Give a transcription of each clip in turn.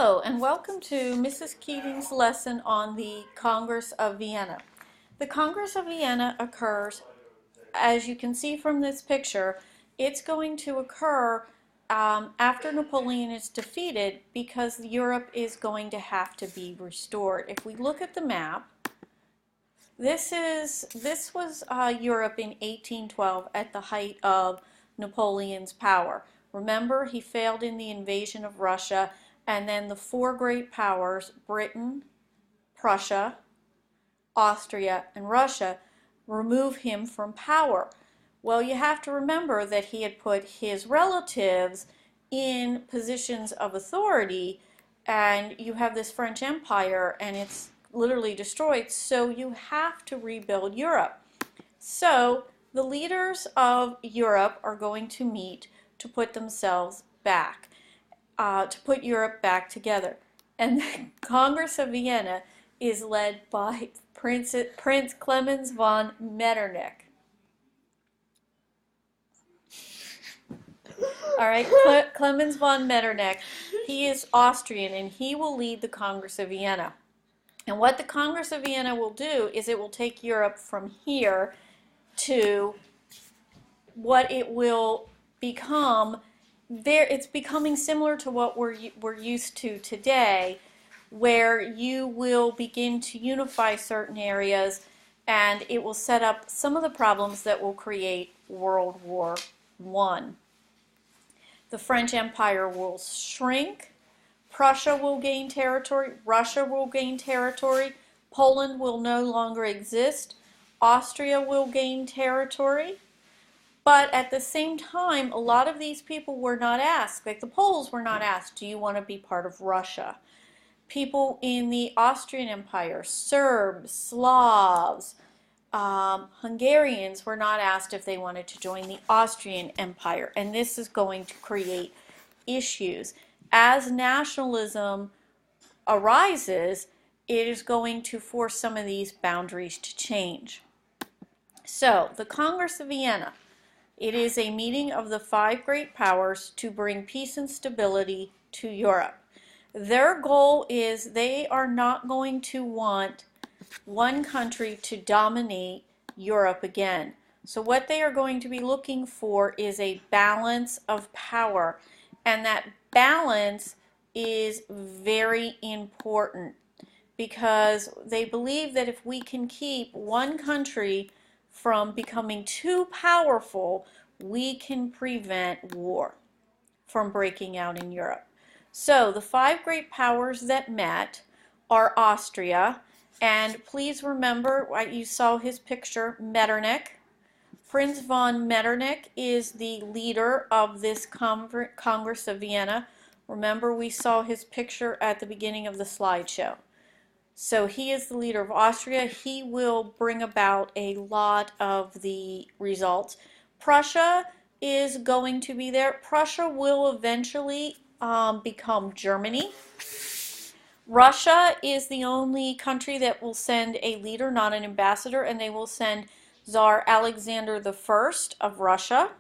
Hello and welcome to Mrs. Keating's lesson on the Congress of Vienna. The Congress of Vienna occurs, as you can see from this picture, it's going to occur after Napoleon is defeated because Europe is going to have to be restored. If we look at the map, this was Europe in 1812 at the height of Napoleon's power. Remember, he failed in the invasion of Russia, and then the four great powers, Britain, Prussia, Austria, and Russia, remove him from power. Well, you have to remember that he had put his relatives in positions of authority, and you have this French Empire, and it's literally destroyed, so you have to rebuild Europe. So the leaders of Europe are going to meet to put themselves back, to put Europe back together. And the Congress of Vienna is led by Prince Clemens von Metternich. All right, Clemens von Metternich, he is Austrian, and he will lead the Congress of Vienna. And what the Congress of Vienna will do is it will take Europe from here to what it will become. It's becoming similar to what we're used to today, where you will begin to unify certain areas, and it will set up some of the problems that will create World War I. The French Empire will shrink. Prussia will gain territory, Russia will gain territory, Poland will no longer exist, Austria will gain territory. But at the same time, a lot of these people were not asked, like the Poles were not asked, do you want to be part of Russia? People in the Austrian Empire, Serbs, Slavs, Hungarians were not asked if they wanted to join the Austrian Empire, and this is going to create issues. As nationalism arises, it is going to force some of these boundaries to change. So, the Congress of Vienna, it is a meeting of the five great powers to bring peace and stability to Europe. Their goal is they are not going to want one country to dominate Europe again. So what they are going to be looking for is a balance of power, and that balance is very important because they believe that if we can keep one country from becoming too powerful, we can prevent war from breaking out in Europe. So the five great powers that met are Austria, and please remember, you saw his picture, Metternich. Prince von Metternich is the leader of this Congress of Vienna. Remember, we saw his picture at the beginning of the slideshow. So he is the leader of Austria. He will bring about a lot of the results. Prussia is going to be there. Prussia will eventually become Germany. Russia is the only country that will send a leader, not an ambassador, and they will send Tsar Alexander I of Russia,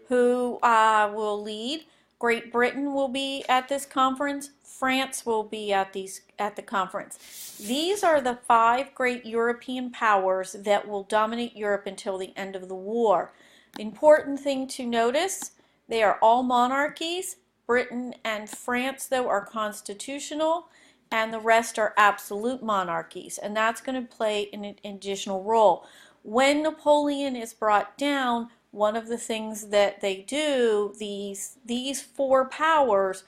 who will lead. Great Britain will be at this conference. France will be at the conference. These are the five great European powers that will dominate Europe until the end of the war. The important thing to notice, they are all monarchies. Britain and France, though, are constitutional, and the rest are absolute monarchies, and that's going to play an additional role. When Napoleon is brought down, one of the things that they do, these four powers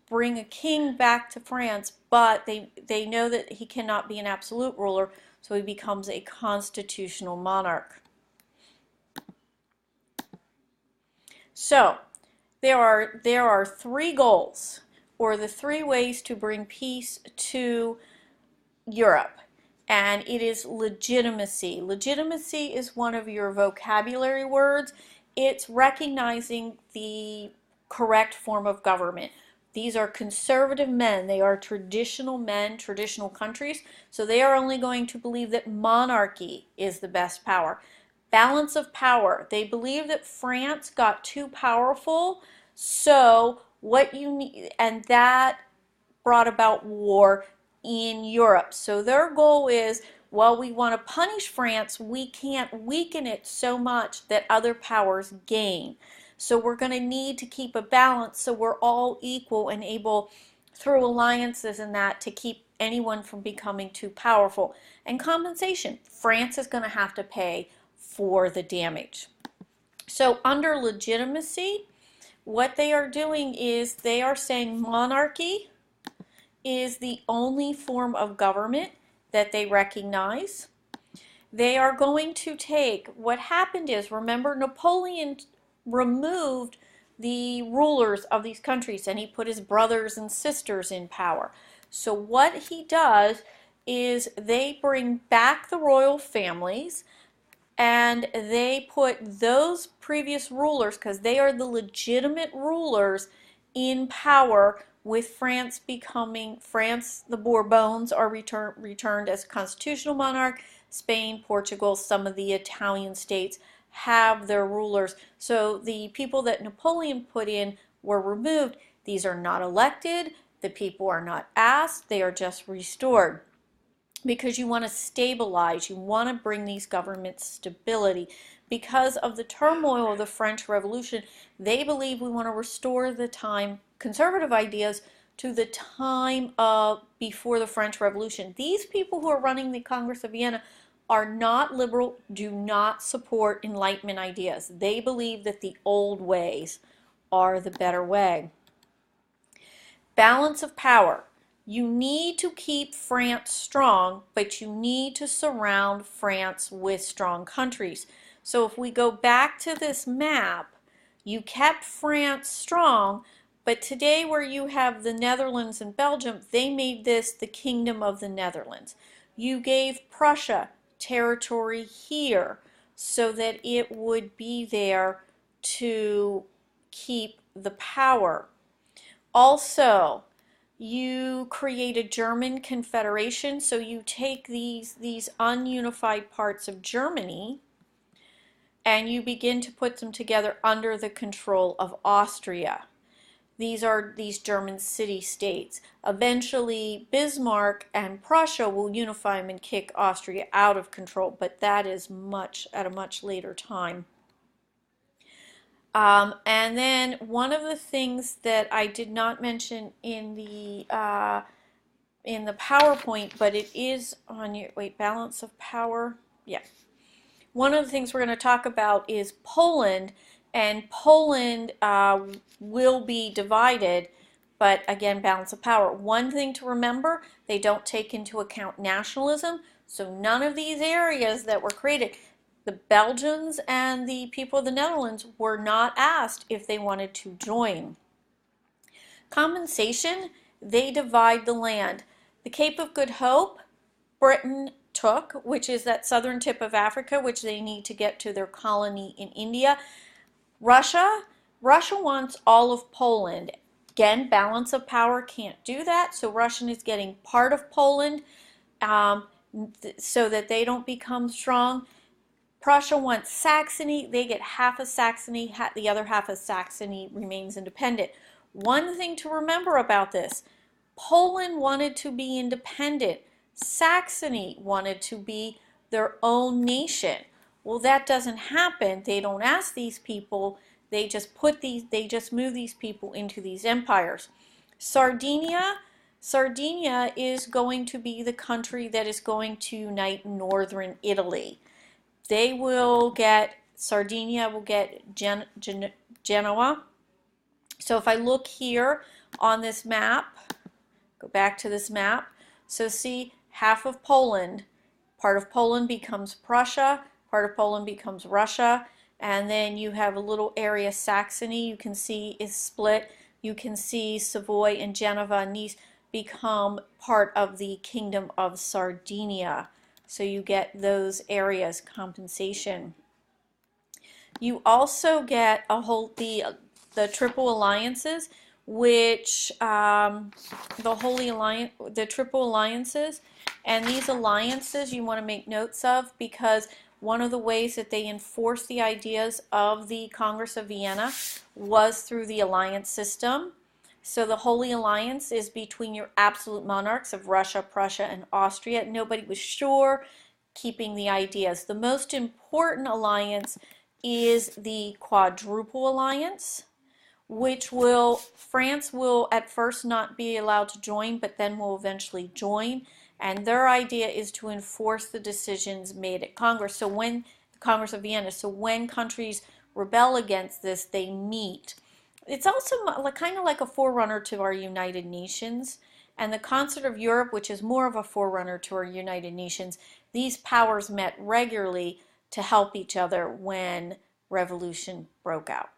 bring a king back to France, but they know that he cannot be an absolute ruler, so he becomes a constitutional monarch. So there are three goals, or the three ways to bring peace to Europe. And it is legitimacy. Legitimacy is one of your vocabulary words. It's recognizing the correct form of government. These are conservative men. They are traditional men, traditional countries. So they are only going to believe that monarchy is the best power. Balance of power. They believe that France got too powerful. So what you need, and that brought about war in Europe. So their goal is, well, we want to punish France, we can't weaken it so much that other powers gain. So we're going to need to keep a balance so we're all equal and able, through alliances and that, to keep anyone from becoming too powerful. And compensation, France is going to have to pay for the damage. So under legitimacy, what they are doing is they are saying monarchy is the only form of government that they recognize. They are going to take, what happened is, remember, Napoleon removed the rulers of these countries and he put his brothers and sisters in power. So what he does is they bring back the royal families and they put those previous rulers, because they are the legitimate rulers, in power, with France becoming, France, the Bourbons are returned as constitutional monarch. Spain, Portugal, some of the Italian states have their rulers. So the people that Napoleon put in were removed. These are not elected. The people are not asked. They are just restored, because you want to stabilize, you want to bring these governments stability. Because of the turmoil of the French Revolution, they believe we want to restore the time, conservative ideas, to the time of before the French Revolution. These people who are running the Congress of Vienna are not liberal, do not support Enlightenment ideas. They believe that the old ways are the better way. Balance of power. You need to keep France strong, but you need to surround France with strong countries. So if we go back to this map, you kept France strong, but today where you have the Netherlands and Belgium, they made this the Kingdom of the Netherlands. You gave Prussia territory here so that it would be there to keep the power. Also, you create a German confederation, so you take these ununified parts of Germany and you begin to put them together under the control of Austria. These are these German city-states. Eventually, Bismarck and Prussia will unify them and kick Austria out of control, but that is at a much later time. And then one of the things that I did not mention in the PowerPoint, but it is on your, wait, balance of power, yeah. One of the things we're going to talk about is Poland, and Poland will be divided, but again, balance of power. One thing to remember, they don't take into account nationalism, so none of these areas that were created, the Belgians and the people of the Netherlands were not asked if they wanted to join. Compensation, they divide the land. The Cape of Good Hope, Britain took, which is that southern tip of Africa, which they need to get to their colony in India. Russia wants all of Poland. Again, balance of power can't do that, so Russia is getting part of Poland so that they don't become strong. Prussia wants Saxony. They get half of Saxony. The other half of Saxony remains independent. One thing to remember about this, Poland wanted to be independent. Saxony wanted to be their own nation. Well, that doesn't happen. They don't ask these people. They just move these people into these empires. Sardinia is going to be the country that is going to unite northern Italy. Sardinia will get Genoa. So if I look here on this map, go back to this map, so see half of Poland, part of Poland becomes Prussia, part of Poland becomes Russia, and then you have a little area, Saxony, you can see is split. You can see Savoy and Genova and Nice become part of the Kingdom of Sardinia. So you get those areas compensation. You also get the triple alliances, which the triple alliances, and these alliances you want to make notes of, because one of the ways that they enforced the ideas of the Congress of Vienna was through the alliance system. So the Holy Alliance is between your absolute monarchs of Russia, Prussia, and Austria. Nobody was sure, keeping the ideas. The most important alliance is the Quadruple Alliance, which France will at first not be allowed to join, but then will eventually join. And their idea is to enforce the decisions made at Congress. So when the Congress of Vienna, so when countries rebel against this, they meet. It's also kind of like a forerunner to our United Nations. And the Concert of Europe, which is more of a forerunner to our United Nations, these powers met regularly to help each other when revolution broke out.